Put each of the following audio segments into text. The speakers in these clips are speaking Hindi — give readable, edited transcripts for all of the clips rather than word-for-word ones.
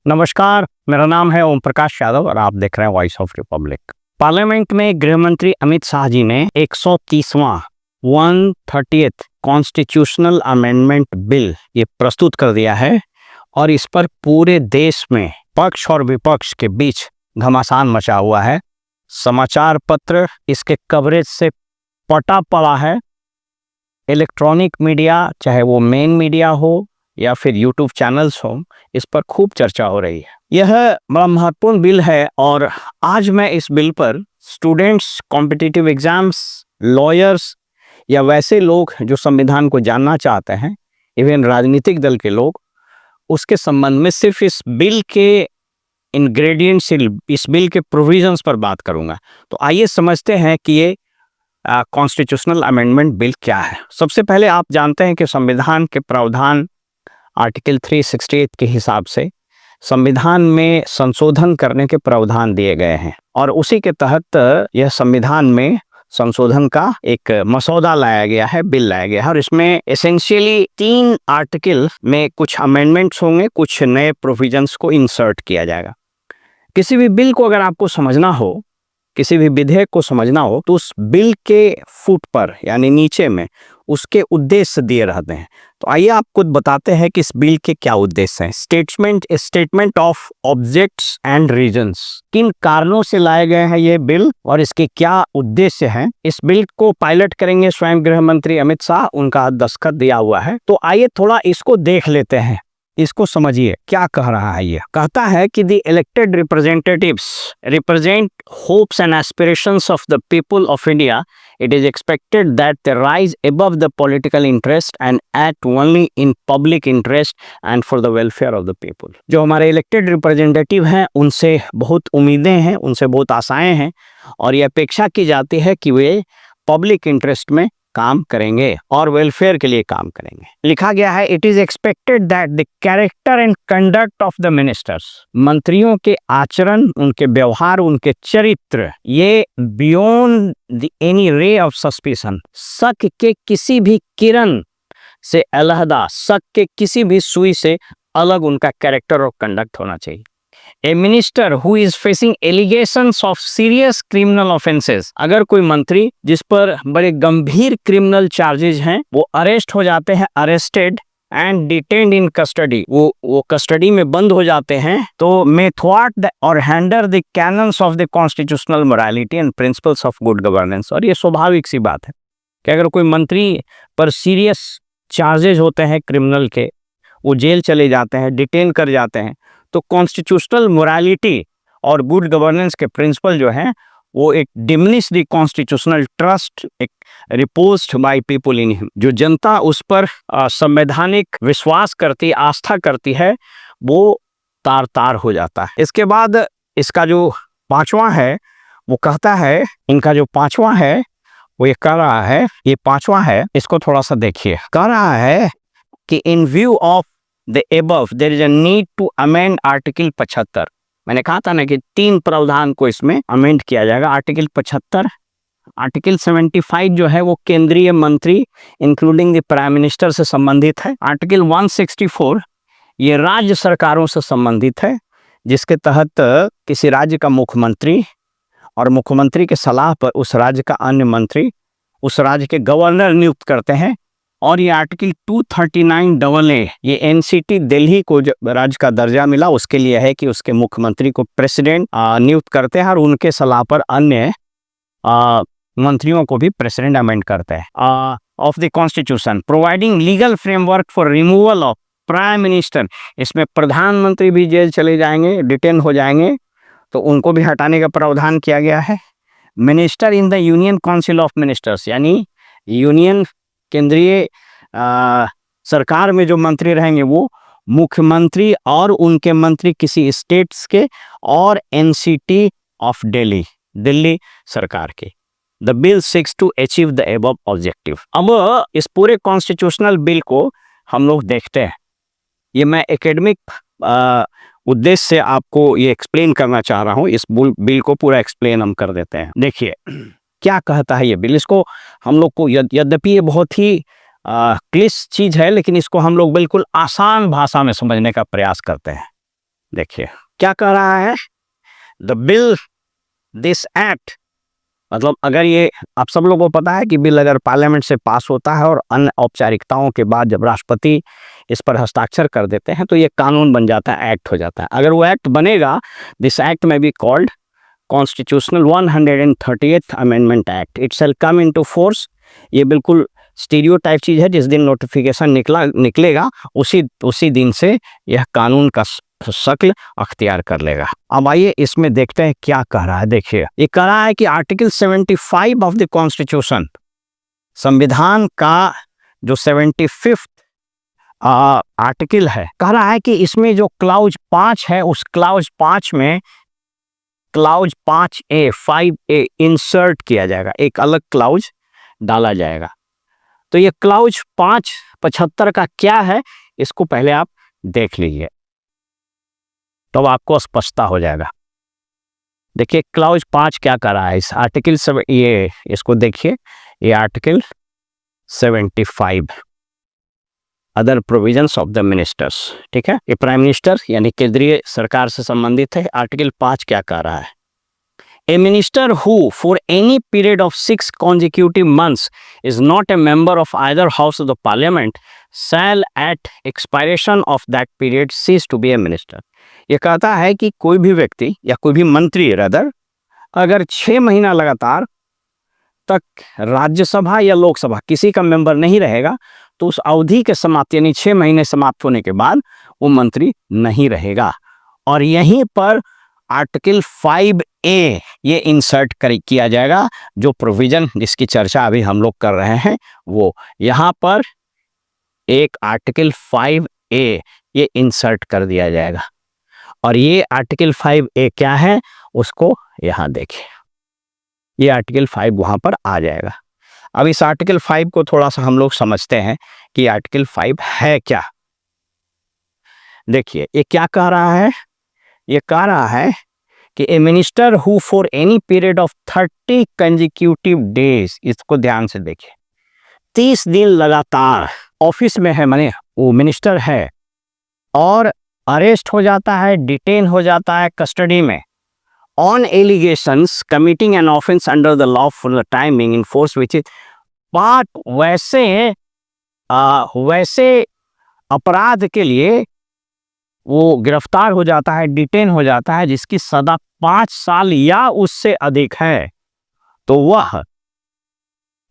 नमस्कार, मेरा नाम है ओम प्रकाश यादव और आप देख रहे हैं वॉइस ऑफ रिपब्लिक। पार्लियामेंट में गृह मंत्री अमित शाह जी ने 130वां 130th कॉन्स्टिट्यूशनल अमेंडमेंट बिल ये प्रस्तुत कर दिया है और इस पर पूरे देश में पक्ष और विपक्ष के बीच घमासान मचा हुआ है। समाचार पत्र इसके कवरेज से पटा पड़ा है। इलेक्ट्रॉनिक मीडिया, चाहे वो मेन मीडिया हो या फिर यूट्यूब चैनल्स हो, इस पर खूब चर्चा हो रही है। यह बड़ा महत्वपूर्ण बिल है और आज मैं इस बिल पर स्टूडेंट्स, कॉम्पिटिटिव एग्जाम्स, लॉयर्स या वैसे लोग जो संविधान को जानना चाहते हैं, इवन राजनीतिक दल के लोग, उसके संबंध में सिर्फ इस बिल के इंग्रेडिएंट्स, इस बिल के प्रोविजंस पर बात करूंगा। तो आइए समझते हैं कि ये कॉन्स्टिट्यूशनल अमेंडमेंट बिल क्या है। सबसे पहले आप जानते हैं कि संविधान के प्रावधान आर्टिकल 368 के हिसाब से संविधान में संशोधन करने के प्रावधान दिए गए हैं और उसी के तहत यह संविधान में संशोधन का एक मसौदा लाया गया है, बिल लाया गया है और इसमें एसेंशियली 3 आर्टिकल में कुछ अमेंडमेंट्स होंगे, कुछ नए प्रोविजंस को इंसर्ट किया जाएगा। किसी भी बिल को अगर आपको समझना हो, किसी भी विधेयक को समझना हो, तो उस बिल के फुट पर यानी नीचे में उसके उद्देश्य दिए रहते हैं। तो आइए आपको बताते हैं कि इस बिल के क्या उद्देश्य हैं। Statement of objects and reasons, किन कारणों से लाए गए हैं ये बिल और इसके क्या उद्देश्य हैं। इस बिल को पायलट करेंगे स्वयं गृह मंत्री अमित शाह, उनका दस्तखत दिया हुआ है। तो आइए थोड़ा इसको देख लेते हैं, इसको समझिए क्या कह रहा है। ये कहता है कि the elected representatives represent hopes and aspirations of the people of India. It is expected that they rise above the political interest and act only in public interest and for the welfare of the people. जो हमारे इलेक्टेड रिप्रेजेंटेटिव हैं, उनसे बहुत उम्मीदें हैं, उनसे बहुत आशाएं हैं और ये अपेक्षा की जाती है कि वे पब्लिक इंटरेस्ट में काम करेंगे और वेलफेयर के लिए काम करेंगे। लिखा गया है, it is expected that the character and conduct of the ministers, मंत्रियों के आचरण, उनके व्यवहार, उनके चरित्र, ये beyond the any ray of suspicion, शक के किसी भी किरण से अलहदा, शक के किसी भी सुई से अलग उनका कैरेक्टर और कंडक्ट होना चाहिए। A minister who is facing allegations of serious criminal offences, अगर कोई मंत्री जिस पर बड़े गंभीर क्रिमिनल चार्जेज हैं, वो अरेस्ट हो जाते हैं, arrested and detained in custody, वो कस्टडी में बंद हो जाते हैं, तो may thwart और hinder the canons of the constitutional morality and principles of good governance. और ये स्वाभाविक सी बात है कि अगर कोई मंत्री पर सीरियस चार्जेज होते हैं क्रिमिनल के, वो जेल चले जाते हैं, डिटेन कर जाते हैं, तो कॉन्स्टिट्यूशनल मोरालिटी और गुड गवर्नेंस के प्रिंसिपल जो हैं, वो एक डिमिनिश द कॉन्स्टिट्यूशनल ट्रस्ट, एक रिपोज्ड बाय पीपल इन हिम, जो जनता उस पर संवैधानिक विश्वास करती, आस्था करती है, वो तार तार हो जाता है। इसके बाद इसका जो 5वां है वो कहता है, इनका जो 5वां है वो ये कह रहा है, ये 5वां है, इसको थोड़ा सा देखिए। कह रहा है कि इन view of the above there is a need to amend article 75। मैंने कहा था ना कि 3 प्रावधान को इसमें अमेंड किया जाएगा। आर्टिकल 75, आर्टिकल 75 जो है वो केंद्रीय मंत्री इंक्लूडिंग द प्राइम मिनिस्टर से संबंधित है। आर्टिकल 164 ये राज्य सरकारों से संबंधित है, जिसके तहत किसी राज्य का मुख्यमंत्री और मुख्यमंत्री के सलाह पर उस राज्य का अन्य मंत्री उस राज्य के गवर्नर नियुक्त करते हैं। और ये आर्टिकल 239AA ये एनसीटी दिल्ली को राज्य का दर्जा मिला, उसके लिए है कि उसके मुख्यमंत्री को प्रेसिडेंट नियुक्त करते हैं और उनके सलाह पर अन्य मंत्रियों को भी प्रेसिडेंट अमेंड करते हैं। Of the constitution providing legal framework for removal of prime minister, इसमें प्रधानमंत्री भी जेल चले जाएंगे, डिटेन हो जाएंगे, तो उनको भी हटाने का प्रावधान किया गया है। Minister in the union council of ministers, यानी यूनियन केंद्रीय सरकार में जो मंत्री रहेंगे वो मुख्यमंत्री और उनके मंत्री किसी स्टेट्स के और एनसीटी ऑफ दिल्ली सरकार के। The bill seeks to achieve the above objective. अब इस पूरे कॉन्स्टिट्यूशनल बिल को हम लोग देखते हैं। ये मैं एकेडमिक उद्देश्य से आपको ये एक्सप्लेन करना चाह रहा हूँ। इस बिल को पूरा एक्सप्लेन हम कर देते हैं। देखिए क्या कहता है ये बिल। इसको हम लोग को यद्यपि ये बहुत ही क्लिष्ट चीज है, लेकिन इसको हम लोग बिल्कुल आसान भाषा में समझने का प्रयास करते हैं। देखिए क्या कह रहा है, द बिल दिस एक्ट, मतलब अगर ये, आप सब लोगों को पता है कि बिल अगर पार्लियामेंट से पास होता है और अन्य औपचारिकताओं के बाद जब राष्ट्रपति इस पर हस्ताक्षर कर देते हैं तो ये कानून बन जाता है, एक्ट हो जाता है। अगर वो एक्ट बनेगा, दिस एक्ट में be called constitutional 138th amendment act, it shall come into force. ये बिल्कुल स्टीरियोटाइप चीज है, जिस दिन नोटिफिकेशन निकलेगा उसी दिन से यह कानून का शक्ल अख्तियार कर लेगा। अब आइए इसमें देखते हैं क्या कह रहा है। देखिए ये कह रहा है कि आर्टिकल 75 ऑफ द कॉन्स्टिट्यूशन, संविधान का जो 75th आर्टिकल है, कह रहा है कि इसमें जो क्लाउज 5 है, उस क्लाउज 5 में क्लाउज 5A 5A इंसर्ट किया जाएगा, एक अलग क्लाउज डाला जाएगा। तो ये क्लाउज 575 का क्या है, इसको पहले आप देख लीजिए तो आपको स्पष्टता हो जाएगा। देखिए क्लाउज 5 क्या कर रहा है इस आर्टिकल से, ये इसको देखिए, ये article 75 other provisions of the ministers, ठीक है, ये प्राइम मिनिस्टर यानी केंद्रीय सरकार से संबंधित है। आर्टिकल 5 क्या कह रहा है, A minister who for any period of 6 consecutive months is not a member of either house of the parliament shall at expiration of that period cease to be a minister। ये कहता है कि कोई भी व्यक्ति या कोई भी मंत्री रदर अगर 6 महीना लगातार तक राज्यसभा या लोकसभा किसी का मेंबर नहीं रहेगा तो उस अवधि के समाप्ति यानी 6 महीने समाप्त होने के बाद वो मंत्री नहीं रहेगा। और यहीं पर आर्टिकल 5A ये इंसर्ट किया जाएगा, जो प्रोविजन जिसकी चर्चा अभी हम लोग कर रहे हैं वो यहाँ पर एक आर्टिकल 5A ये इंसर्ट कर दिया जाएगा। और ये आर्टिकल 5A क्या है उसको यहाँ देखिए, ये आर्टिकल 5 वहाँ पर आ जाएगा। अब इस आर्टिकल 5 को थोड़ा सा हम लोग समझते हैं कि आर्टिकल 5 है क्या। देखिए ये क्या कह रहा है, ये कह रहा है कि a minister who for any period of 30 consecutive days, इसको ध्यान से देखिए, 30 दिन लगातार ऑफिस में है, माने वो मिनिस्टर है और अरेस्ट हो जाता है, डिटेन हो जाता है कस्टडी में, on allegations committing an offence under the law for the timing in force which is part, वैसे अपराध के लिए वो गिरफ्तार हो जाता है, डिटेन हो जाता है जिसकी सजा 5 साल या उससे अधिक है, तो वह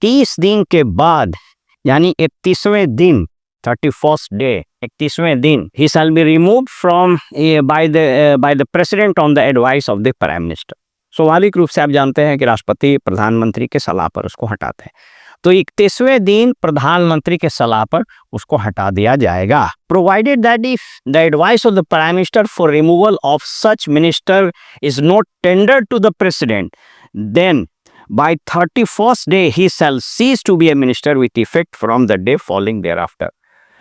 30 दिन के बाद यानी 31वें दिन, 31st डे, 31वें दिन, he shall be removed from by the president on the advice of the prime minister। स्वाभाविक रूप से आप जानते हैं कि राष्ट्रपति प्रधानमंत्री के सलाह पर उसको हटाते हैं, तो 31वें दिन प्रधानमंत्री के सलाह पर उसको हटा दिया जाएगा। Provided that if the advice of the prime minister for removal of such minister is not tendered to the president, then by 31st day he shall cease to be a minister with effect from the day following thereafter.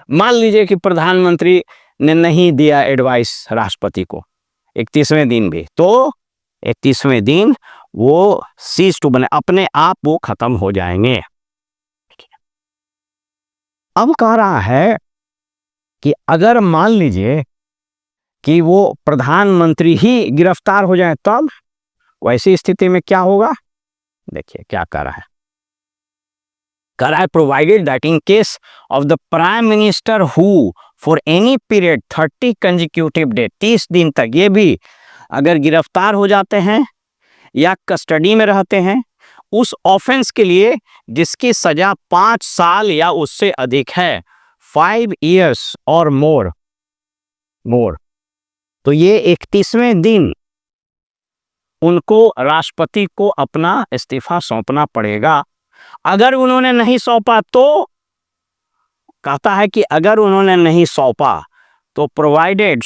मान लीजिए कि प्रधानमंत्री ने नहीं दिया एडवाइस राष्ट्रपति को 31वें दिन भी, तो 31वें दिन वो सीज टू बने, अपने आप वो खत्म हो जाएंगे। अब कह रहा है कि अगर मान लीजिए कि वो प्रधानमंत्री ही गिरफ्तार हो जाए तब वैसी स्थिति में क्या होगा, देखिए क्या कह रहा है, कह रहा है provided that in case of the prime minister who for any period 30 consecutive day, 30 दिन तक ये भी अगर गिरफ्तार हो जाते हैं या कस्टडी में रहते हैं उस ऑफेंस के लिए जिसकी सजा 5 साल या उससे अधिक है, 5 years और मोर, तो ये 31वें दिन उनको राष्ट्रपति को अपना इस्तीफा सौंपना पड़ेगा। अगर उन्होंने नहीं सौंपा तो कहता है कि अगर उन्होंने नहीं सौंपा तो provided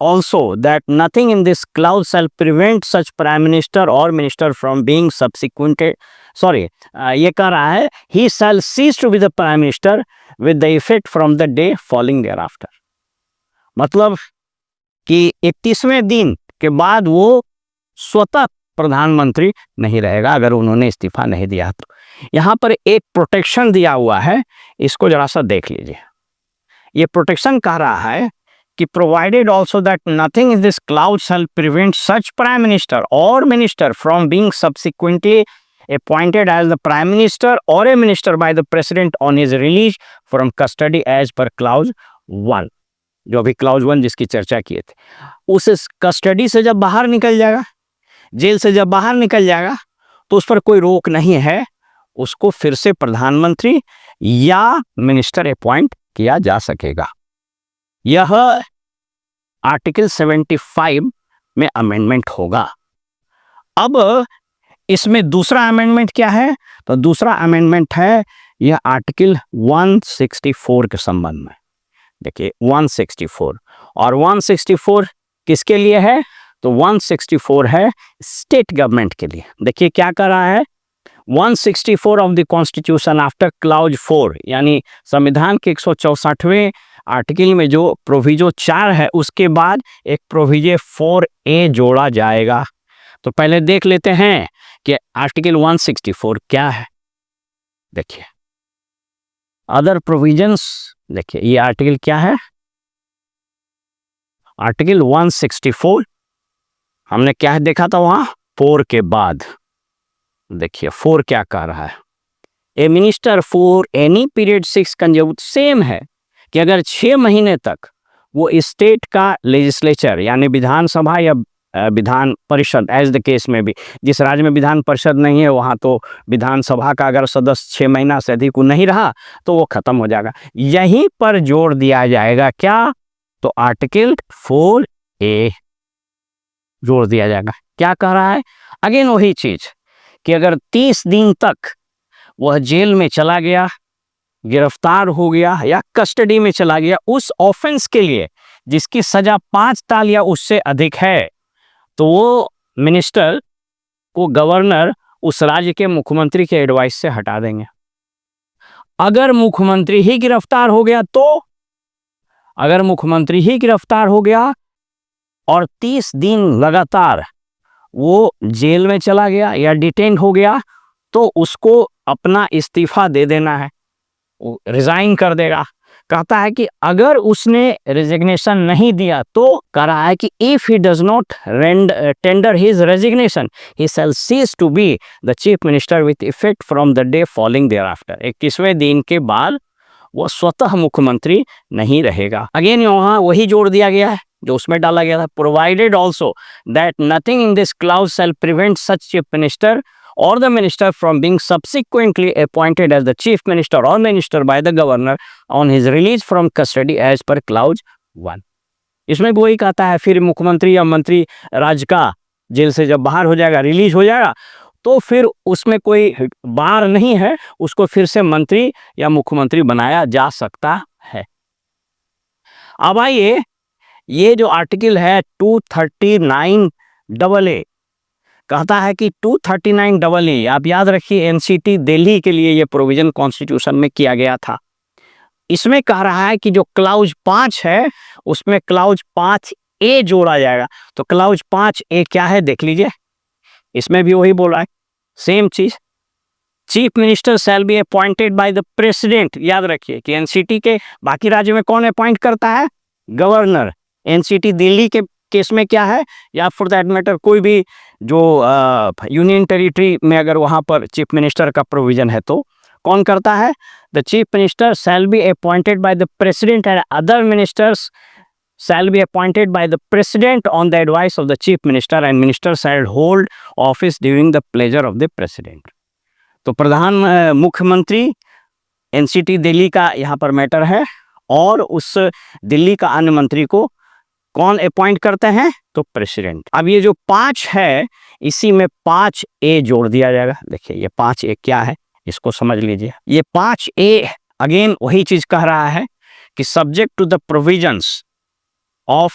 also that nothing in this clause shall prevent such prime minister और minister from being subsequented, sorry ये कह रहा है he shall cease to be the prime minister with the effect from the day following thereafter, मतलब कि 31वें दिन के बाद वो स्वतः प्रधानमंत्री नहीं रहेगा अगर उन्होंने इस्तीफा नहीं दिया। तो यहाँ पर एक प्रोटेक्शन दिया हुआ है, इसको जरा सा देख लीजिए। ये प्रोटेक्शन कह रहा है कि provided also that nothing in this clause shall prevent such prime minister or minister from being subsequently appointed as the prime minister or a minister by the president on his release from custody as per clause 1, जो अभी क्लाउज 1 जिसकी चर्चा किए थे, उस कस्टडी से जब बाहर निकल जाएगा, जेल से जब बाहर निकल जाएगा, तो उस पर कोई रोक नहीं है, उसको फिर से प्रधानमंत्री या मिनिस्टर अपॉइंट किया जा सकेगा। यह आर्टिकल 75 में अमेंडमेंट होगा। अब इसमें दूसरा अमेंडमेंट क्या है? तो दूसरा अमेंडमेंट है यह आर्टिकल 164 के संबंध में। देखिए 164, और 164 किसके लिए है? तो 164 है स्टेट गवर्नमेंट के लिए। देखिए क्या कर रहा है, 164 of the constitution after clause 4, यानी संविधान के 164वें आर्टिकल में जो प्रोविजो 4 है, उसके बाद एक प्रोविजो 4A जोड़ा जाएगा। तो पहले देख लेते हैं कि आर्टिकल 164 क्या है। देखिए अदर प्रोविजंस, देखिए ये आर्टिकल क्या है, आर्टिकल 164 हमने क्या देखा था वहां 4 के बाद। देखिए 4 क्या कह रहा है, a minister for any period 6 consecutive, same है कि अगर 6 महीने तक वो स्टेट का लेजिस्लेचर यानी विधानसभा या Vidhan Parishad, as the case में भी, जिस राज्य में विधान परिषद नहीं है वहाँ तो विधानसभा का अगर सदस्य 6 महीना से अधिक नहीं रहा तो वो खत्म हो जाएगा। यहीं पर जोड़ दिया जाएगा क्या, तो आर्टिकल 4A जोड़ दिया जाएगा। क्या कह रहा है, अगेन वही चीज कि अगर 30 दिन तक वह जेल में चला गया, गिरफ्तार हो गया या कस्टडी में चला गया उस ऑफेंस के लिए जिसकी सजा 5 साल या उससे अधिक है, तो वो मिनिस्टर को गवर्नर उस राज्य के मुख्यमंत्री के एडवाइस से हटा देंगे। अगर मुख्यमंत्री ही गिरफ्तार हो गया तो, अगर मुख्यमंत्री ही गिरफ्तार हो गया और 30 दिन लगातार वो जेल में चला गया या डिटेन हो गया, तो उसको अपना इस्तीफा दे देना है, वो रिजाइन कर देगा। कहता है कि अगर उसने रेजिग्नेशन नहीं दिया तो कह रहा है कि if he does not tender his resignation he shall cease to be the chief minister with effect from the day following thereafter. 21वें दिन के बाद वो स्वतः मुख्यमंत्री नहीं रहेगा। अगेन यहाँ वही जोड़ दिया गया है जो उसमें डाला गया था, provided also that nothing in this clause shall prevent such chief minister or the minister from being subsequently appointed as the chief minister or minister by the governor on his release from custody as per clause 1। इसमें वही कहता है फिर मुख्यमंत्री या मंत्री राज्य का जेल से जब बाहर हो जाएगा, रिलीज हो जाएगा, तो फिर उसमें कोई बार नहीं है, उसको फिर से मंत्री या मुख्यमंत्री बनाया जा सकता है। अब आइए ये जो आर्टिकल है 239AA कहता है कि 239AA, आप याद रखिए एनसीटी दिल्ली के लिए ये प्रोविजन कॉन्स्टिट्यूशन में किया गया था। इसमें कह रहा है कि जो क्लाउज 5 है उसमें क्लाउज 5A जोड़ा जाएगा। तो क्लाउज 5A क्या है देख लीजिए, इसमें भी वही बोल रहा है सेम चीज, chief minister shall be appointed by the president. याद रखिए कि एनसीटी के बाकी राज्यों में कौन अपॉइंट करता है, गवर्नर। एनसीटी दिल्ली के केस में क्या है, या फॉर दैट मैटर कोई भी जो यूनियन टेरिटरी में अगर वहाँ पर चीफ मिनिस्टर का प्रोविजन है तो कौन करता है, the chief minister shall be appointed by the president and other ministers shall be appointed by the president on the advice of the chief minister and minister shall hold office during the pleasure of the president। तो प्रधान मुख्यमंत्री एनसीटी दिल्ली का यहाँ पर मैटर है, और उस दिल्ली का अन्य मंत्री को कौन अपॉइंट करते हैं, तो प्रेसिडेंट। अब ये जो 5 है इसी में 5A जोड़ दिया जाएगा। देखिए ये 5A क्या है इसको समझ लीजिए। ये 5A अगेन वही चीज कह रहा है कि subject to the provisions of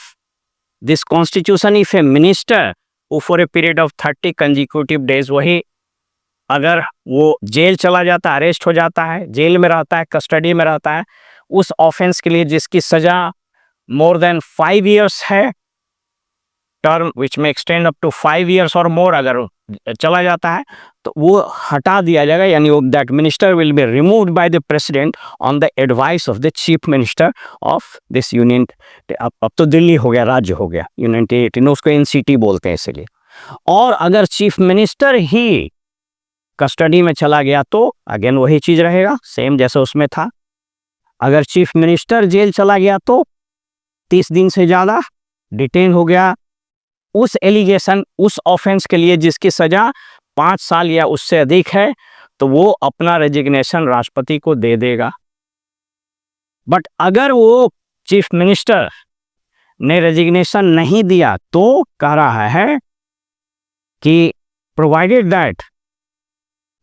this constitution if a minister who for a period of 30 consecutive days, वही अगर वो जेल चला जाता है, अरेस्ट हो जाता है, जेल में रहता है, कस्टडी में रहता है, उस ऑफेंस के लिए जिसकी सजा more than 5 years है, term which may extend up to 5 years और more, अगर चला जाता है तो वो हटा दिया जाएगा, यानी वो that minister will be removed by the president on the advice of the chief minister of this union. अब तो दिल्ली हो गया, राज्य हो गया, यूनियन टेरिटरी, उसको एनसीटी बोलते हैं इसलिए। और अगर चीफ मिनिस्टर ही कस्टडी में चला गया तो अगेन वही चीज रहेगा, सेम जैसे उसमें था। अगर चीफ मिनिस्टर जेल चला गया तो 30 दिन से ज्यादा डिटेन हो गया उस एलिगेशन, उस ऑफेंस के लिए जिसकी सजा 5 साल या उससे अधिक है, तो वो अपना रेजिग्नेशन राष्ट्रपति को दे देगा। बट अगर वो चीफ मिनिस्टर ने रेजिग्नेशन नहीं दिया तो कह रहा है कि प्रोवाइडेड दैट,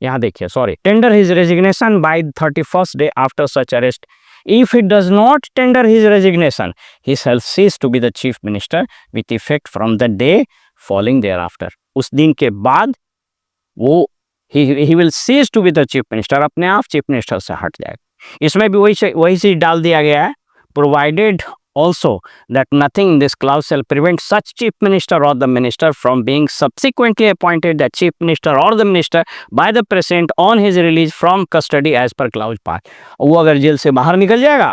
यहां देखिए, sorry, tender his resignation by 31st day after such arrest. If he does not tender his resignation, he shall cease to be the chief minister with effect from the day following thereafter. उस दिन के बाद वो he will cease to be the chief minister, अपने आप चीफ मिनिस्टर से हट जाएगा। इसमें भी वही चीज डाल दिया गया है, provided also that nothing in this clause shall prevent such chief minister or the minister from being subsequently appointed the chief minister or the minister by the president on his release from custody as per clause 5। वो अगर जेल से बाहर निकल जाएगा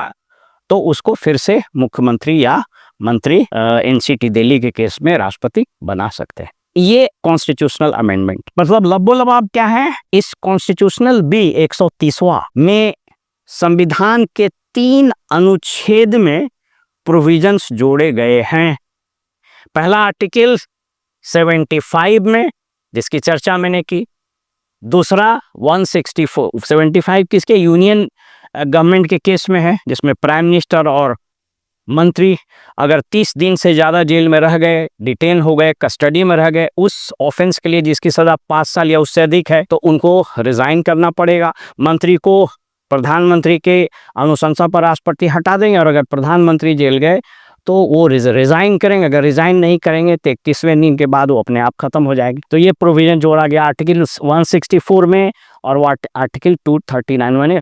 तो उसको फिर से मुख्यमंत्री या मंत्री एनसीटी दिल्ली के केस में राष्ट्रपति बना सकते हैं। ये कॉन्स्टिट्यूशनल अमेंडमेंट मतलब लब्बो-लबाब क्या है, इस कॉन्स्टिट्यूशनल बी 130वां में संविधान के 3 अनुच्छेद में प्रोविजंस जोड़े गए हैं। पहला आर्टिकल 75 में जिसकी चर्चा मैंने की, दूसरा 164, 75 किसके, यूनियन गवर्नमेंट के केस में है, जिसमें प्राइम मिनिस्टर और मंत्री अगर 30 दिन से ज़्यादा जेल में रह गए, डिटेन हो गए, कस्टडी में रह गए उस ऑफेंस के लिए जिसकी सज़ा 5 साल या उससे अधिक है, तो उनको रिज़ाइन करना पड़ेगा। मंत्री को प्रधानमंत्री के अनुशंसा पर राष्ट्रपति हटा देंगे, और अगर प्रधानमंत्री जेल गए तो वो रिजाइन करेंगे। अगर रिजाइन नहीं करेंगे तो 31वें दिन के बाद वो अपने आप खत्म हो जाएगी। तो ये प्रोविजन जोड़ा गया आर्टिकल 164 में और वो आर्टिकल 239 में।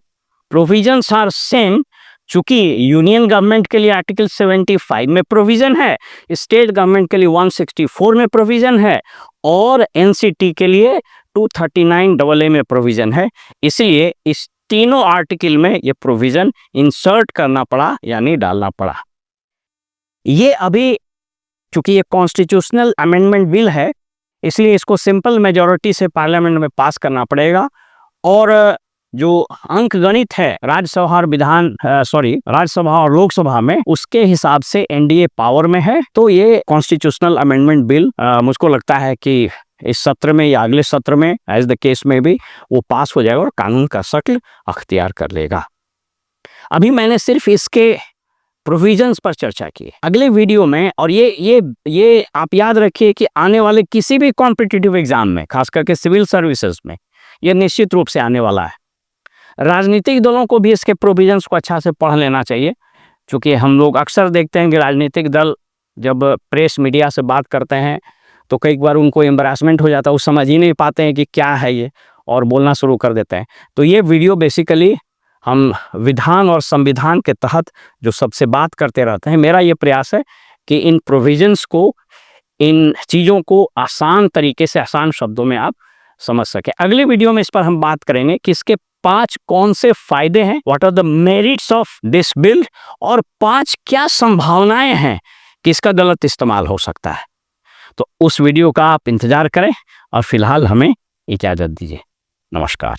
प्रोविजंस आर सेम, चूंकि यूनियन गवर्नमेंट के लिए आर्टिकल 75 में प्रोविजन है, स्टेट गवर्नमेंट के लिए 164 में प्रोविजन है, और एनसीटी के लिए 239AA में प्रोविजन है। इसलिए इस तीनों आर्टिकल में ये प्रोविजन इंसर्ट करना पड़ा, यानी डालना पड़ा। ये अभी चूंकि ये कॉन्स्टिट्यूशनल अमेंडमेंट बिल है, इसलिए इसको सिंपल मेजॉरिटी से पार्लियामेंट में पास करना पड़ेगा। और जो अंक गणित है राज्यसभा और लोकसभा में, उसके हिसाब से एनडीए पावर में है। तो ये कॉन्स्टिट्यूशनल अमेंडमेंट बिल मुझको लगता है कि इस सत्र में या अगले सत्र में, एज द केस में भी, वो पास हो जाएगा और कानून का शक्ल अख्तियार कर लेगा। अभी मैंने सिर्फ इसके प्रोविजंस पर चर्चा की। अगले वीडियो में, और ये आप याद रखिए कि आने वाले किसी भी कॉम्पिटिटिव एग्जाम में, खास करके सिविल सर्विसेज में, ये निश्चित रूप से आने वाला है। राजनीतिक दलों को भी इसके प्रोविजंस को अच्छा से पढ़ लेना चाहिए, क्योंकि हम लोग अक्सर देखते हैं कि राजनीतिक दल जब प्रेस मीडिया से बात करते हैं तो कई बार उनको एम्बैरेसमेंट हो जाता है, वो समझ ही नहीं पाते हैं कि क्या है ये, और बोलना शुरू कर देते हैं। तो ये वीडियो बेसिकली हम विधान और संविधान के तहत जो सबसे बात करते रहते हैं, मेरा ये प्रयास है कि इन प्रोविजंस को, इन चीज़ों को आसान तरीके से, आसान शब्दों में आप समझ सके। अगले वीडियो में इस पर हम बात करेंगे कि इसके 5 कौन से फायदे हैं, what are the merits of this bill, और 5 क्या संभावनाएं हैं कि इसका गलत इस्तेमाल हो सकता है। तो उस वीडियो का आप इंतजार करें, और फिलहाल हमें इजाज़त दीजिए। नमस्कार।